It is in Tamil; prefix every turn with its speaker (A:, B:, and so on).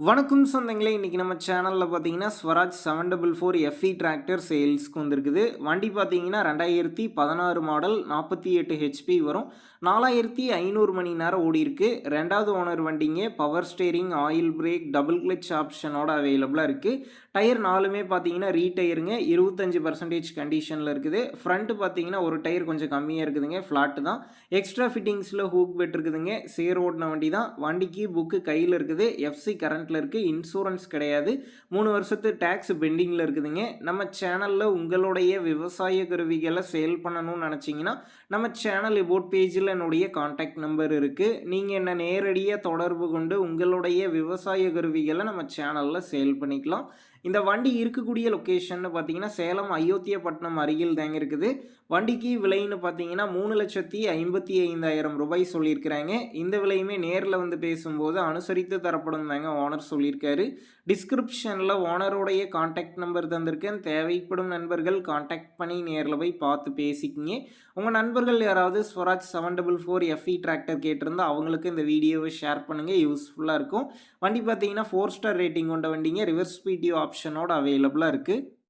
A: வணக்கம் சொந்தங்களே, இன்றைக்கி நம்ம சேனலில் பார்த்தீங்கன்னா ஸ்வராஜ் 744 எஃப்இ டிராக்டர் சேல்ஸ்க்கு வந்திருக்குது. வண்டி பார்த்தீங்கன்னா 2016 மாடல் 48 ஹெச்பி வரும். 4500 மணி நேரம் ஓடிருக்கு. ரெண்டாவது ஓனர் வண்டிங்க. Power steering, oil brake, double clutch ஆப்ஷனோட அவைலபிளாக இருக்குது. டயர் நாலுமே பார்த்தீங்கன்னா ரீடயருங்க. 25% கண்டிஷனில் இருக்குது. ஃப்ரண்ட்டு பார்த்தீங்கன்னா ஒரு டயர் கொஞ்சம் கம்மியாக இருக்குதுங்க, ஃப்ளாட்டு தான். எக்ஸ்ட்ரா ஃபிட்டிங்ஸில் ஹூக் பெட் இருக்குதுங்க. சேர் ஓடின வண்டி தான். வண்டிக்கு புக்கு கையில் இருக்குது. எஃப்சி கரண்ட்டில் இருக்குது. இன்சூரன்ஸ் கிடையாது. 3 வருஷத்து டேக்ஸ் பெண்டிங்கில் இருக்குதுங்க. நம்ம சேனலில் உங்களுடைய விவசாய கருவிகளை சேல் பண்ணணும்னு நினச்சிங்கன்னா நம்ம சேனல் எபோட் பேஜில் என்னுடைய கான்டாக்ட் நம்பர் இருக்குது. நீங்கள் என்ன நேரடியாக தொடர்பு கொண்டு உங்களுடைய விவசாய கருவிகளை நம்ம சேனலில் சேல் பண்ணிக்கலாம். இந்த வண்டி இருக்கக்கூடிய லொக்கேஷன் பார்த்தீங்கன்னா சேலம் அயோத்தியப்பட்டினம் அருகில் தாங்க இருக்குது. வண்டிக்கு விலைன்னு பார்த்தீங்கன்னா 3,55,000 ரூபாய் சொல்லியிருக்கிறாங்க. இந்த விலையுமே நேரில் வந்து பேசும்போது அனுசரித்து தரப்படும் தாங்க ஓனர் சொல்லியிருக்காரு. டிஸ்கிரிப்ஷனில் ஓனருடைய கான்டாக்ட் நம்பர் தந்திருக்கேன். தேவைப்படும் நண்பர்கள் கான்டாக்ட் பண்ணி நேரில் போய் பார்த்து பேசிக்கிங்க. உங்கள் நண்பர்கள் யாராவது ஸ்வராஜ் 744 எஃப்இ டிராக்டர் கேட்டிருந்தால் அவங்களுக்கு இந்த வீடியோவை ஷேர் பண்ணுங்கள், யூஸ்ஃபுல்லாக இருக்கும். வண்டி பார்த்தீங்கன்னா 4 ஸ்டார் ரேட்டிங் கொண்ட வண்டிங்க. ரிவர்ஸ் பிடிஓ ஆப்ஷனோட அவைலபிளாக இருக்குது.